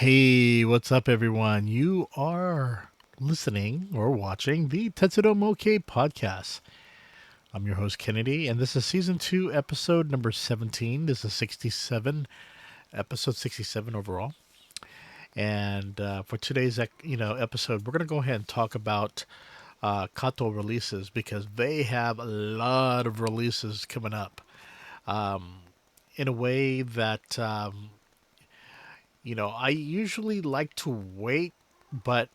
Hey, what's up, everyone? You are listening or watching the Tetsudo Mokei Podcast. I'm your host, Kennedy, and this is season 2, episode number 17. This is 67, episode 67 overall. And for today's episode, we're going to go ahead and talk about KATO releases because they have a lot of releases coming up in a way that I usually like to wait, but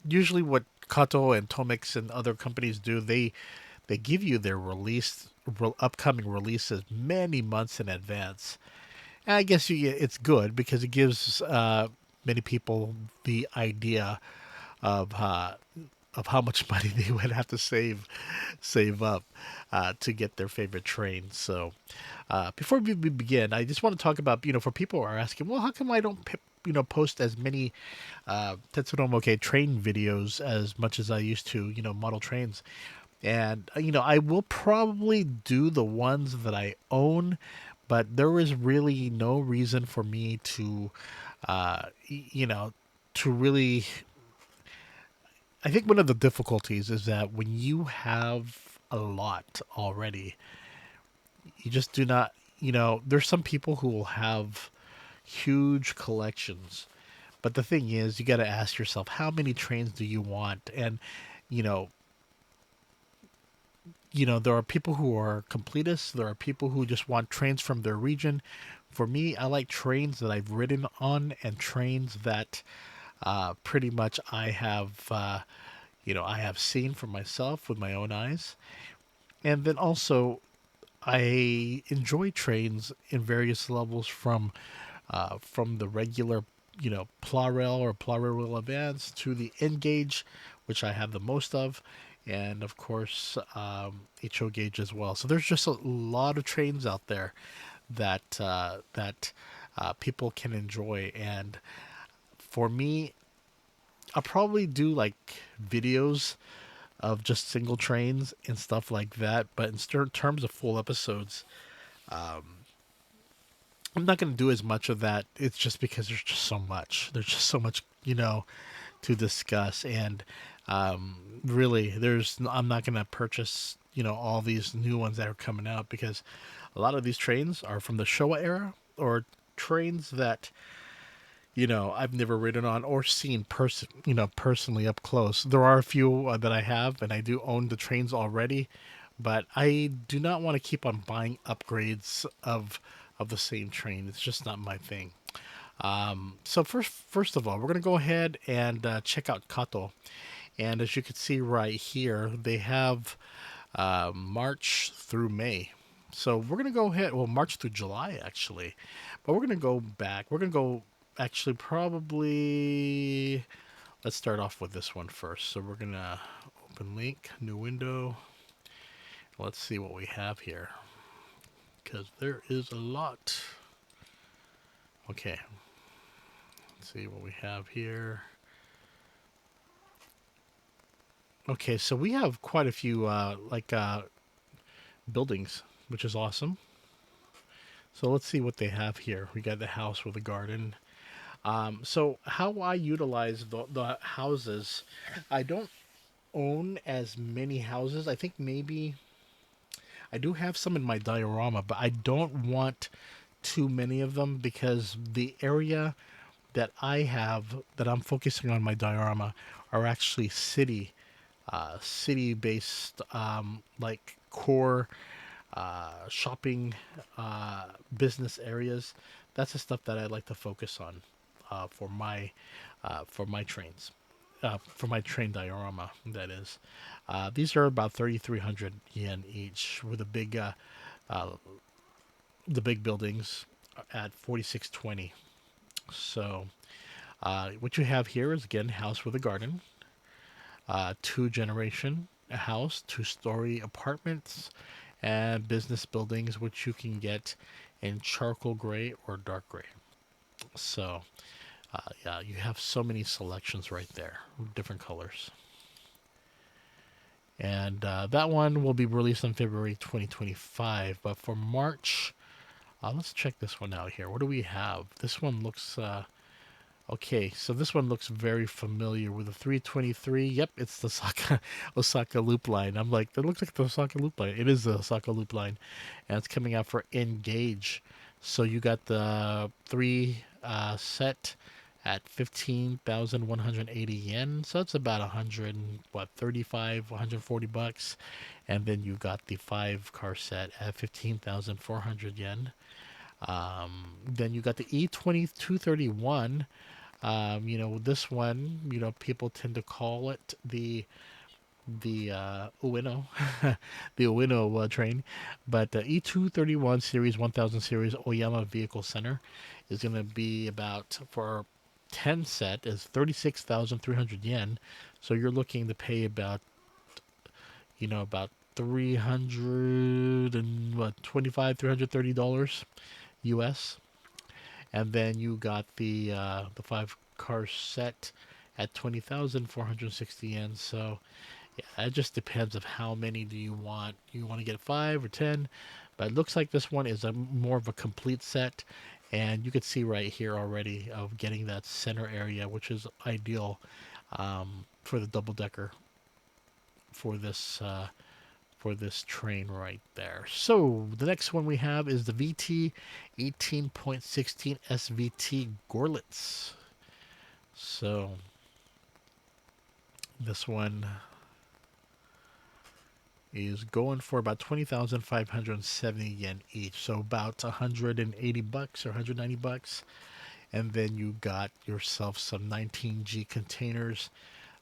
usually what KATO and TOMIX and other companies do, they give you their upcoming releases many months in advance. And I guess it's good because it gives many people the idea of of how much money they would have to save up to get their favorite train. So before we begin, I just want to talk about, for people who are asking, well, how come I don't post as many Tetsudo Mokei train videos as much as I used to, model trains. And, I will probably do the ones that I own, but there is really no reason for me to, to really. I think one of the difficulties is that when you have a lot already, you just do not, there's some people who will have huge collections. But the thing is, you got to ask yourself, how many trains do you want? And, you know, there are people who are completists. There are people who just want trains from their region. For me, I like trains that I've ridden on and trains that pretty much I have seen for myself with my own eyes. And then also, I enjoy trains in various levels from the regular, Plarail or Plarail Advanced to the N gauge, which I have the most of, and of course HO gauge as well. So there's just a lot of trains out there that people can enjoy, and for me, I'll probably do like videos of just single trains and stuff like that. But in terms of full episodes, I'm not going to do as much of that. It's just because there's just so much. There's just so much, to discuss. And really, I'm not going to purchase, all these new ones that are coming out because a lot of these trains are from the Showa era or trains that, I've never ridden on or seen personally up close. There are a few that I have, and I do own the trains already, but I do not want to keep on buying upgrades of the same train. It's just not my thing. So first of all, we're gonna go ahead and check out KATO, and as you can see right here, they have March through May. So we're gonna go ahead. Well, March through July actually, but we're gonna go back. We're gonna go actually probably. Let's start off with this one first. So we're gonna open link, new window. Let's see what we have here because there is a lot. Okay, let's see what we have here. Okay, so we have quite a few buildings, which is awesome. So let's see what they have here. We got the house with a garden. So how I utilize the houses, I don't own as many houses. I think maybe I do have some in my diorama, but I don't want too many of them because the area that I have that I'm focusing on my diorama are actually city based, like core shopping business areas. That's the stuff that I like to focus on for my trains. For my train diorama, that is. These are about 3,300 yen each, with uh, the big buildings at 4,620. So, what you have here is again house with a garden, two generation a house, two-story apartments, and business buildings, which you can get in charcoal gray or dark gray. So, yeah, you have so many selections right there, different colors. And that one will be released on February 2025. But for March, let's check this one out here. What do we have? This one looks Okay, so this one looks very familiar with the 323. Yep, it's the Osaka Loop Line. I'm like, that looks like the Osaka Loop Line. It is the Osaka Loop Line, and it's coming out for Engage. So you got the three set at 15,180 yen. So it's about 35, 140 bucks, and then you got the five car set at 15,400 yen. Then you got the E2231. This one, people tend to call it the Ueno, the Ueno train, but the E231 series, 1000 series Oyama Vehicle Center is going to be about for 10 set is 36,300 yen. So you're looking to pay about 300 and what 25 $330 US. And then you got the five car set at 20,460 yen. So yeah, it just depends of how many do you want. You want to get 5 or 10, but it looks like this one is a more of a complete set, and you can see right here already of getting that center area, which is ideal for the double decker for this train right there. So the next one we have is the VT 18.16 SVT Gorlitz. So this one is going for about 20,570 yen each. So about 180 bucks or 190 bucks. And then you got yourself some 19G containers,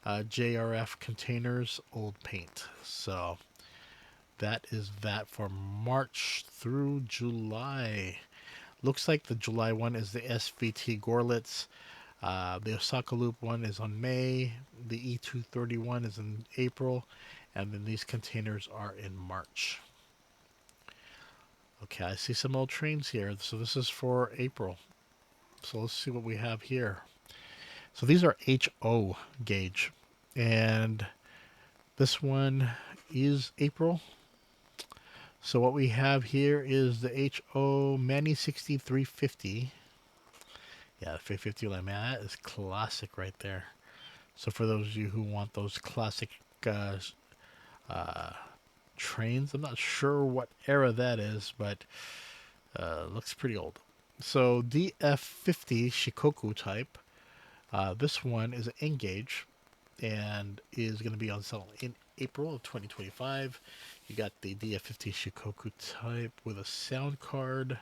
JRF containers, old paint. So that is that for March through July. Looks like the July one is the SVT Gorlitz. The Osaka Loop one is on May. The E231 is in April. And then these containers are in March. Okay, I see some old trains here. So this is for April. So let's see what we have here. So these are HO gauge. And this one is April. So what we have here is the HO Manny 6350. Yeah, the 350 line, man, that is classic right there. So for those of you who want those classic uh, trains, I'm not sure what era that is, but looks pretty old. So DF50 Shikoku type. This one is an N-gauge and is going to be on sale in April of 2025. You got the DF50 Shikoku type with a sound card.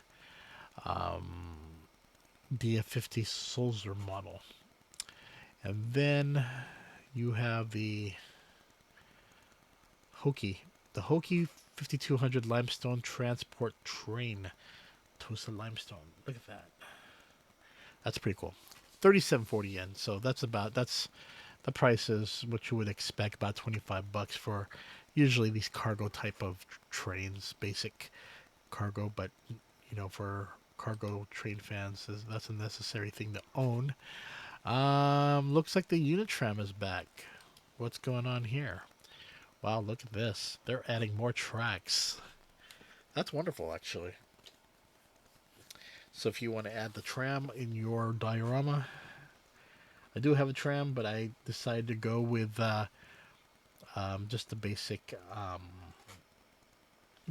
DF50 Solzer model. And then you have the Hoki. The Hoki 5200 Limestone Transport Train. Toasted limestone. Look at that. That's pretty cool. 3740 yen. So that's the price is what you would expect, about 25 bucks for usually these cargo type of trains, basic cargo, but for cargo train fans, that's a necessary thing to own. Looks like the unit tram is back. What's going on here? Wow, look at this. They're adding more tracks. That's wonderful, actually. So if you want to add the tram in your diorama, I do have a tram, but I decided to go with just the basic.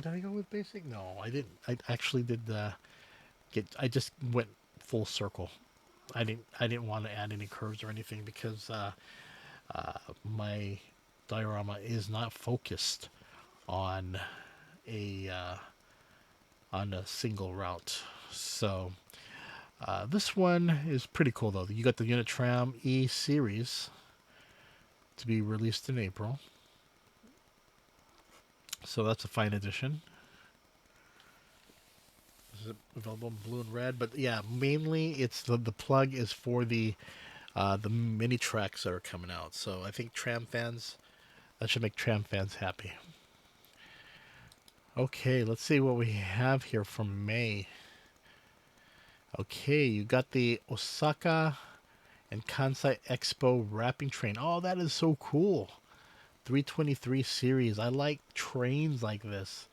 Did I go with basic? No, I didn't. I actually did get. I just went full circle. I didn't want to add any curves or anything because my diorama is not focused on a single route. So this one is pretty cool though. You got the Unit Tram E series to be released in April. So that's a fine addition. This is available in blue and red, but yeah, mainly it's the plug is for the mini tracks that are coming out. So I think tram fans, that should make tram fans happy. Okay, let's see what we have here from May. Okay, you got the Osaka and Kansai Expo wrapping train. Oh, that is so cool. 323 series. I like trains like this.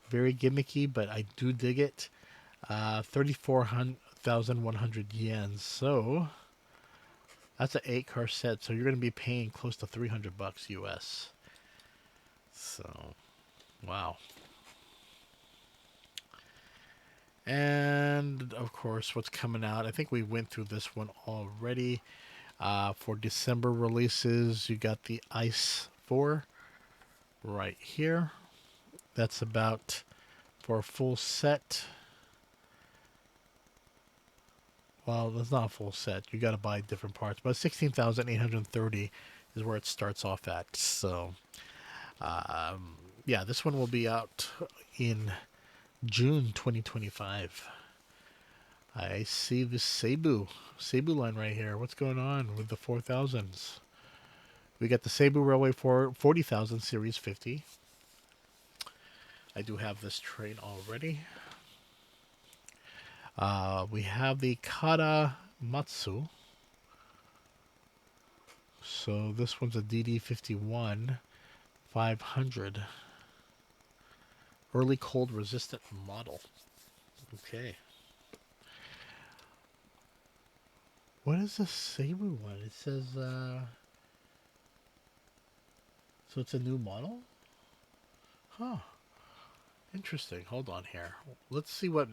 Very gimmicky, but I do dig it. 34,100 yen. So That's an 8-car set, so you're going to be paying close to $300 US. So, wow. And of course, what's coming out? I think we went through this one already. For December releases, you got the Ice 4 right here. That's about, for a full set. Well, that's not a full set. You got to buy different parts, but 16,830 is where it starts off at. So, yeah, this one will be out in June 2025. I see the Cebu line right here. What's going on with the 4000s? We got the Cebu Railway for 40,000 Series 50. I do have this train already. We have the Kata Matsu. So this one's a DD51 500. Early cold resistant model. Okay. What is the Cebu one? It says, so it's a new model? Huh. Interesting. Hold on here. Let's see what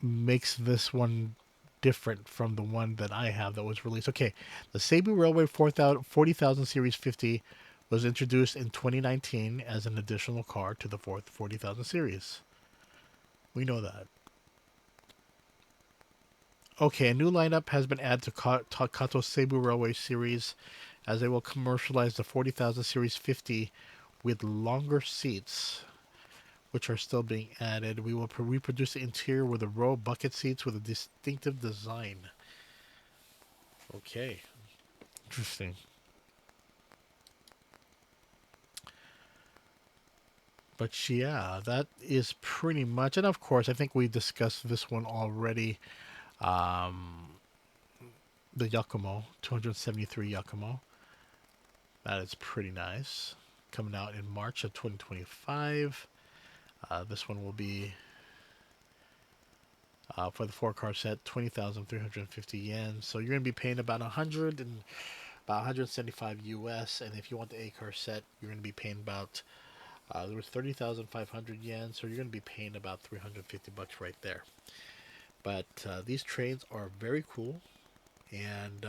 makes this one different from the one that I have that was released. Okay, the Cebu Railway 40,000 Series 50 was introduced in 2019 as an additional car to the 40,000 series. We know that. Okay, a new lineup has been added to KATO Cebu Railway series as they will commercialize the 40,000 Series 50 with longer seats, which are still being added. We will reproduce the interior with a row of bucket seats with a distinctive design. Okay, interesting. But yeah, that is pretty much. And of course, I think we discussed this one already. Um, the Yakumo, 273 Yakumo. That is pretty nice. Coming out in March of 2025. This one will be for the 4-car set, 20,350 yen. So you're gonna be paying about 175 US, and if you want the 8-car set, you're gonna be paying about there was 30,500 yen. So you're gonna be paying about $350 right there. But these trains are very cool, and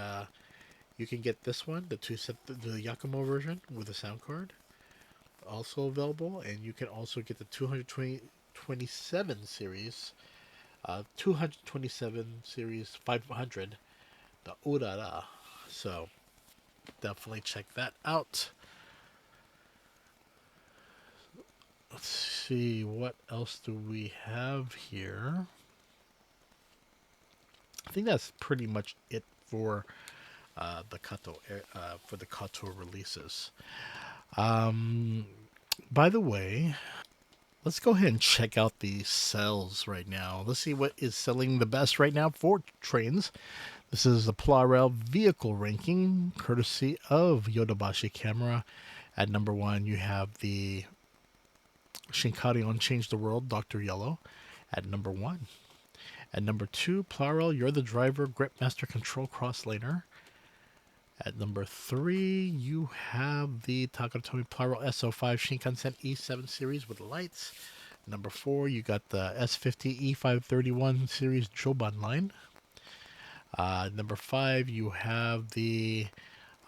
you can get this one, the the Yakumo version with a sound card, also available, and you can also get the 227 series 227 series 500, the Urara. So definitely check that out. Let's see, what else do we have here? I think that's pretty much it for the KATO releases. Um, by the way, let's go ahead and check out the sales right now. Let's see what is selling the best right now for trains. This is the Plarail vehicle ranking, courtesy of Yodobashi Camera. At number 1, you have the Shinkaryon Change the World, Dr. Yellow, at number 1. At number 2, Plarail You're the Driver, Gripmaster Control Crosslaner. At number 3, you have the Takara Tomy Plarail SO5 Shinkansen E7 series with lights. Number 4, you got the S50 E531 series Joban line. Number 5, you have the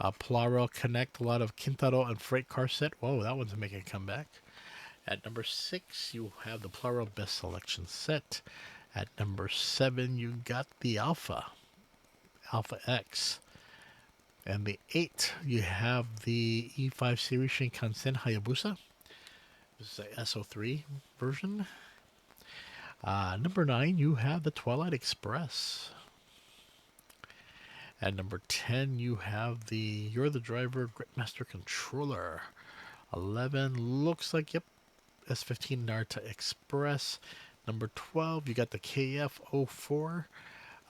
Plarail Connect, a lot of Kintaro and Freight Car set. Whoa, that one's making a comeback. At number 6, you have the Plarail Best Selection set. At number 7, you got the Alpha X. And the 8, you have the E5 series Shinkansen Hayabusa. This is the SO3 version. Number 9, you have the Twilight Express. At number 10, you have the You're the Driver Gripmaster Controller. 11 looks like, yep, S15 Narita Express. Number 12, you got the KF04,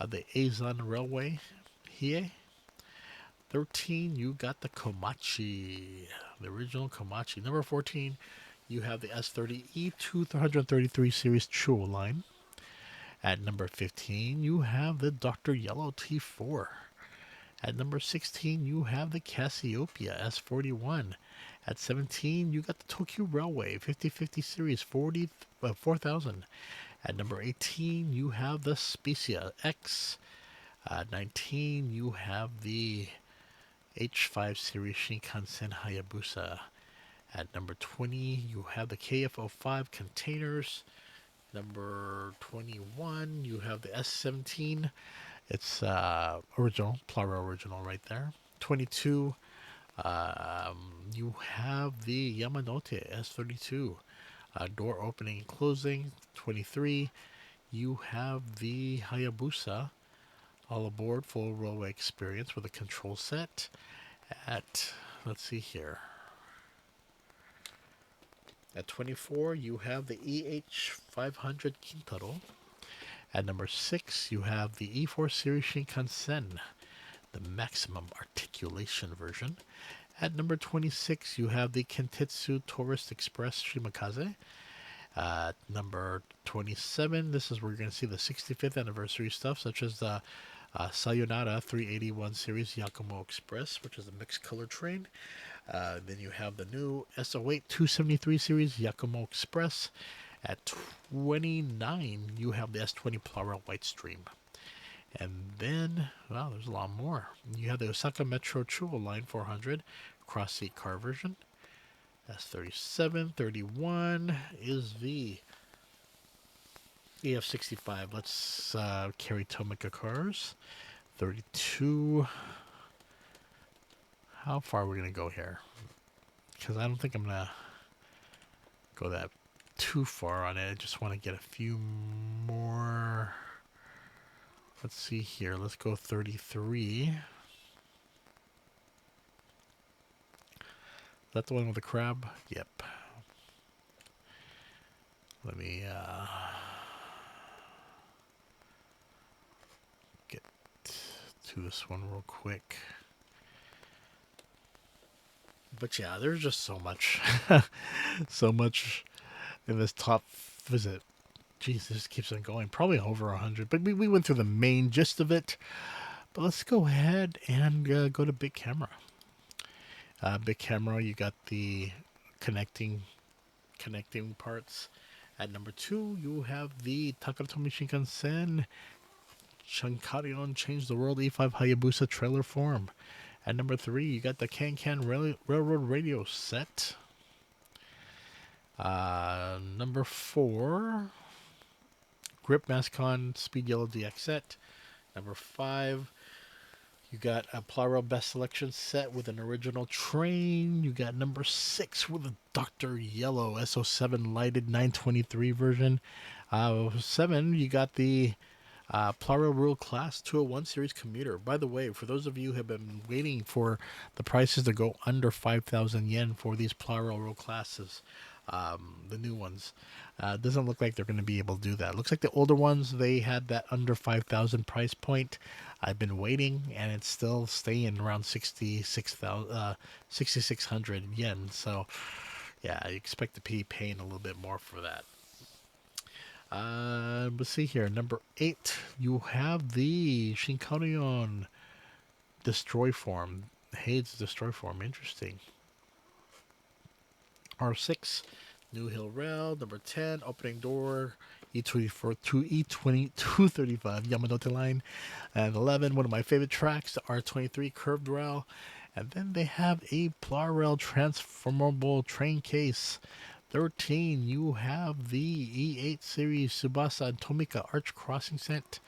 the Azon Railway Hie. 13, you got the Komachi, the original Komachi. Number 14, you have the S30 E233 series Chuo line. At number 15, you have the Dr. Yellow T4. At number 16, you have the Cassiopeia S41. At 17, you got the Tokyo Railway 5050 Series 4000. At number 18, you have the Specia X. At 19, you have the H5 Series Shinkansen Hayabusa. At number 20, you have the KF05 containers. Number 21, you have the S17. It's original, Plarail original right there. 22, you have the Yamanote S32. Door opening and closing. 23, you have the Hayabusa. All aboard, full railway experience with a control set. At, let's see here. At 24, you have the EH500 Kintaro. At number 6, you have the E4 Series Shinkansen, the maximum articulation version. At number 26, you have the Kentetsu Tourist Express Shimakaze. At number 27, this is where you're going to see the 65th anniversary stuff, such as the Sayonara 381 Series Yakumo Express, which is a mixed color train. Then you have the new SO8 273 Series Yakumo Express. At 29, you have the S20 Plarail White Stream. And then, well, there's a lot more. You have the Osaka Metro Chuo Line 400 cross-seat car version. That's 37. 31 is the EF65. Let's carry TOMIX cars. 32. How far are we going to go here? Because I don't think I'm going to go that too far on it. I just want to get a few more. Let's see here. Let's go 33. Is that the one with the crab? Yep. Let me get to this one real quick. But yeah, there's just so much. So much in this top visit. Jeez, this keeps on going. Probably over 100. But we went through the main gist of it. But let's go ahead and go to big camera. Big camera, you got the connecting parts. At number 2, you have the Takara Tomy Shinkansen Shinkaryon Change the World E5 Hayabusa trailer form. At number 3, you got the Railroad radio set. Number 4, Grip Mascon Speed Yellow DX set. Number 5, you got a Plarail Best Selection set with an original train. You got number 6 with a Dr. Yellow SO7 lighted 923 version. 7, you got the Plarail Rule Class 201 Series Commuter. By the way, for those of you who have been waiting for the prices to go under 5,000 yen for these Plarail Rule Classes, the new ones, doesn't look like they're going to be able to do that. Looks like the older ones, they had that under 5,000 price point. I've been waiting, and it's still staying around 6,600 yen. So, yeah, I expect to be paying a little bit more for that. Let's see here. Number 8, you have the Shinkaryon Destroy Form. Hades Destroy Form. Interesting. R6, New Hill Rail. Number 10, Opening Door. E24 to E235 Yamanote Line. And 11, one of my favorite tracks, the R23 Curved Rail. And then they have a Plarail Transformable Train Case. 13, you have the E8 Series Tsubasa and Tomika Arch Crossing set.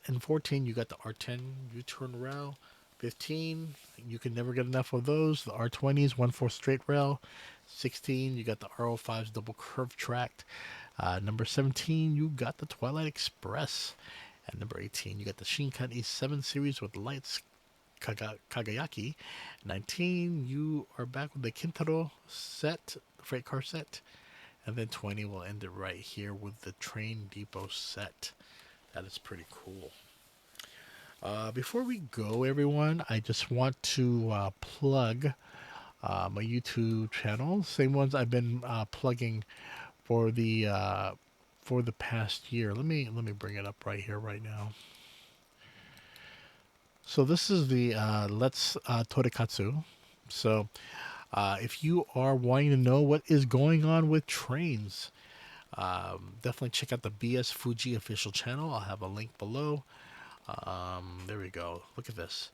And 14, you got the R10 U-turn rail. 15, you can never get enough of those. The R20s, 1/4 straight rail. 16, you got the R05's double curve track. Number 17, you got the Twilight Express. And number 18, you got the Shinkan E7 series with lights Kagayaki. 19, you are back with the Kintaro set, the freight car set. And then 20, we'll end it right here with the train depot set. That is pretty cool. Before we go, everyone, I just want to plug my YouTube channel. Same ones I've been plugging for the for the past year. Let me bring it up right here, right now. So this is the Let's Torekatsu. So if you are wanting to know what is going on with trains, definitely check out the BS Fuji official channel. I'll have a link below. There we go. Look at this.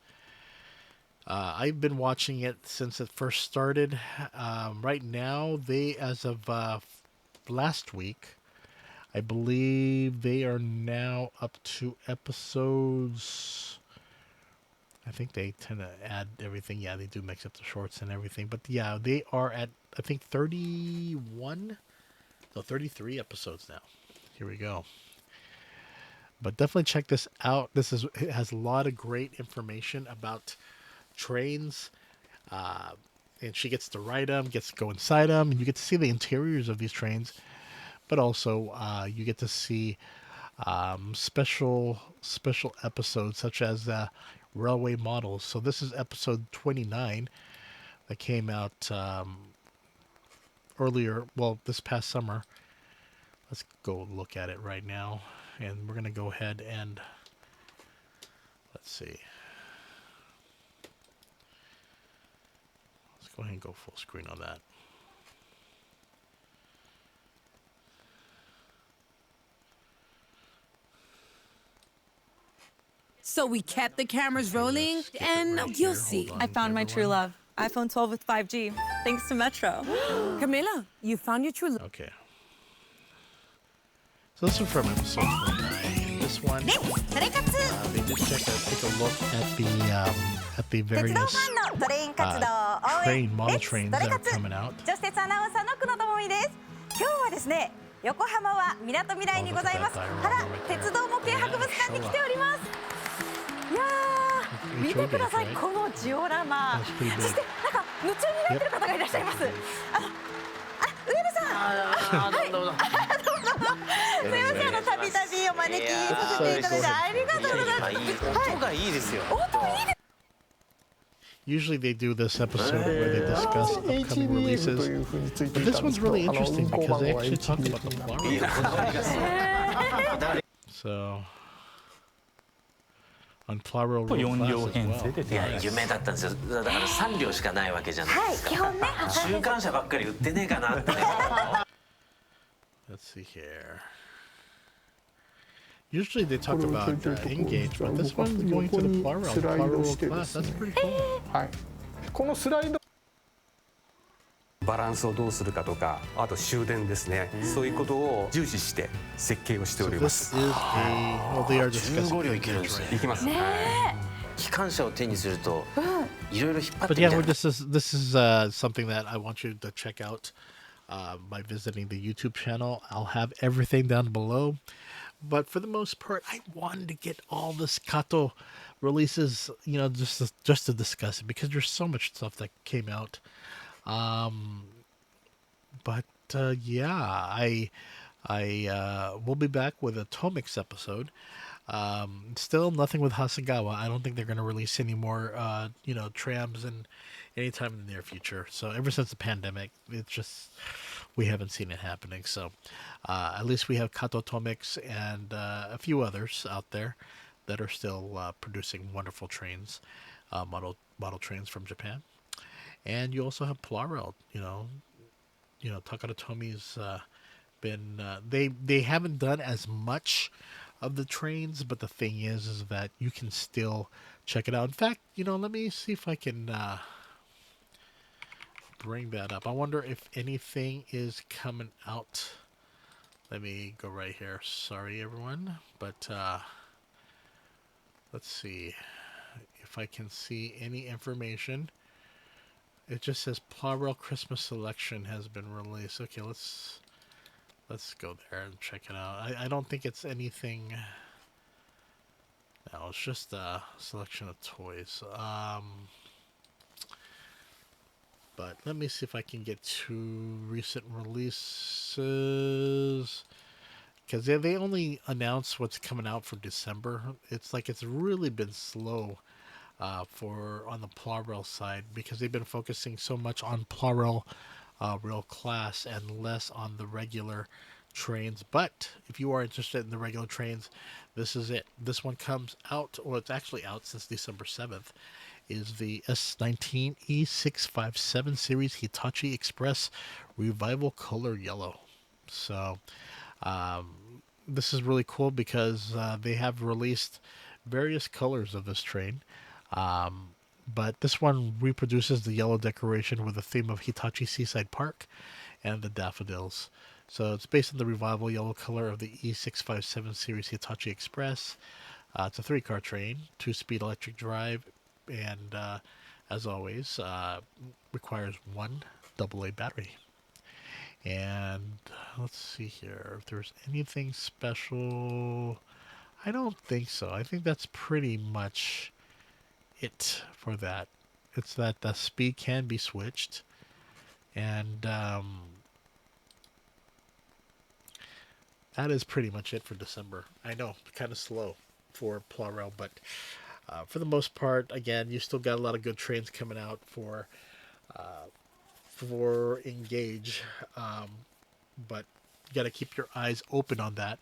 I've been watching it since it first started. Right now, as of last week, I believe they are now up to episodes. I think they tend to add everything. Yeah, they do mix up the shorts and everything. But yeah, they are at, I think, 31? No, 33 episodes now. Here we go. But definitely check this out. It has a lot of great information about trains. And she gets to ride them, gets to go inside them, and you get to see the interiors of these trains. But also, you get to see special episodes such as railway models. So this is episode 29 that came out earlier. Well, this past summer. Let's go look at it right now, and we're gonna go ahead and let's see. Let's go ahead and go full screen on that. So we kept the cameras rolling, and right you'll here. see. Hold on, I found my true everyone. love. iPhone 12 with 5G, thanks to Metro. Camila, you found your true love. Okay. So this is from episode 29. This one, they did take a look at the various model trains that are coming out. 女子鉄アナウンサーの久野智美です。今日はですね、横浜はみなとみらいにございます原鉄道模型博物館に来ております。いやー、見てください、このジオラマ。そしてなんか夢中になってる方がいらっしゃいます。上田さん。はい。どうも。すみません、たびたびお招きさせていただいてありがとうございます。音がいいですよ。音いいです。 Usually they do this episode where they discuss upcoming releases, but this one's really interesting because they actually talk about the Plarail. So on Plarail Road Class as いや well. 夢だったんですよ。だから3両しかないわけじゃないですか。基本ね。中間車ばっかり売ってねえかなってね。Let's see here. Usually they talk about Engage, but this one's going to the Plarail Class. That's pretty cool. はい、このスライドバランスをどうするかとか、あと終電ですね、そういうことを重視して設計をしてお So りま this す。 is well, they are 15 discussing 両いけるんですね。いきます。機関車を手にするといろいろ引っ張って But み yeah, たい well, な。 this is something that I want you to check out by visiting the YouTube channel. I'll have everything down below. But for the most part, I wanted to get all this KATO releases, you know, just to discuss it because there's so much stuff that came out. But yeah, I will be back with a TOMIX episode. Still nothing with Hasegawa. I don't think they're going to release any more, you know, trams in anytime in the near future. So ever since the pandemic, it's just we haven't seen it happening. So at least we have KATO TOMIX and a few others out there that are still producing wonderful trains, model trains from Japan. And you also have Plarail. You know, Takara Tomy's been they haven't done as much of the trains, but the thing is that you can still check it out. In fact, you know, let me see if I can bring that up. I wonder if anything is coming out. Let me go right here. Sorry, everyone, but let's see if I can see any information. It just says Plarail Christmas Selection has been released. Okay, let's go there and check it out. I don't think it's anything. No, it's just a selection of toys. But let me see if I can get to recent releases. Because they only announce what's coming out for December. It's like it's really been slow on the Plarail side because they've been focusing so much on Plarail Rail Class and less on the regular trains. But if you are interested in the regular trains, this is it. This one comes out, or it's actually out since December 7th, is the S19 E657 series Hitachi Express Revival Color Yellow. So this is really cool because they have released various colors of this train. But this one reproduces the yellow decoration with the theme of Hitachi Seaside Park and the daffodils. So it's based on the revival yellow color of the E657 series Hitachi Express. It's a 3-car train, 2-speed electric drive, and as always, requires one AA battery. And let's see here if there's anything special. I don't think so. I think that's pretty much it for that. It's that the speed can be switched, and that is pretty much it for December. I know, kind of slow for Plarail, but for the most part, again, you still got a lot of good trains coming out for Engage, but you got to keep your eyes open on that.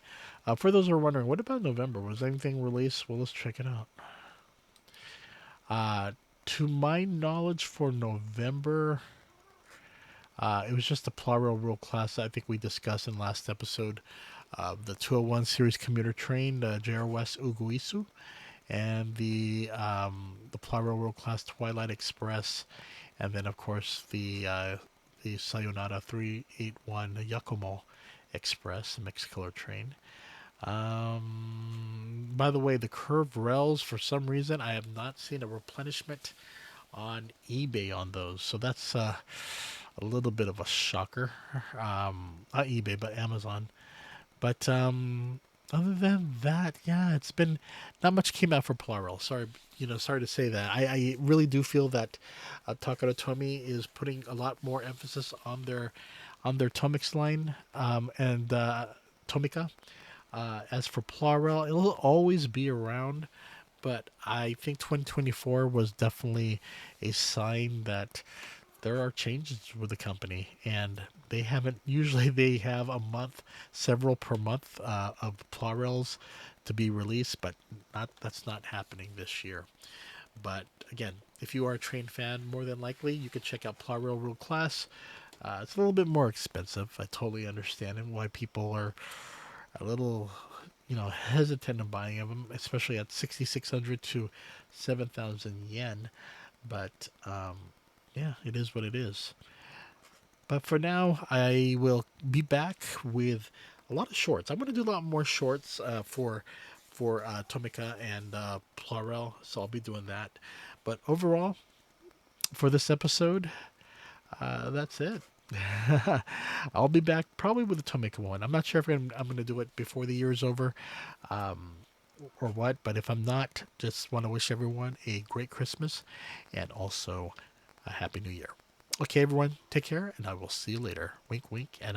For those who are wondering, what about November? Was anything released? Well, let's check it out. To my knowledge, for November, it was just the Plarail World Class I think we discussed in last episode. The 201 series commuter train, the JR West Uguisu, and the Plarail World Class Twilight Express, and then of course the Sayonara 381 Yakumo Express, the mixed color train. By the way, the curved rails, for some reason, I have not seen a replenishment on eBay on those. So that's a little bit of a shocker. Not eBay, but Amazon. But other than that, yeah, it's been not much came out for Plarail. Sorry to say that. I really do feel that Takara Tomy is putting a lot more emphasis on their TOMIX line and Tomica. As for Plarail, it'll always be around, but I think 2024 was definitely a sign that there are changes with the company, and they haven't. Usually, they have a month, several per month of Plarails to be released, but that's not happening this year. But again, if you are a train fan, more than likely you could check out Plarail World Class. It's a little bit more expensive. I totally understand why people are a little, hesitant in buying them, especially at 6,600 to 7,000 yen. But yeah, it is what it is. But for now, I will be back with a lot of shorts. I'm going to do a lot more shorts for Tomica and Plarail, so I'll be doing that. But overall, for this episode, that's it. I'll be back probably with the Tomica one. I'm not sure if I'm going to do it before the year is over or what, but if I'm not, just want to wish everyone a great Christmas and also a Happy New Year. Okay, everyone, take care, and I will see you later. Wink, wink, and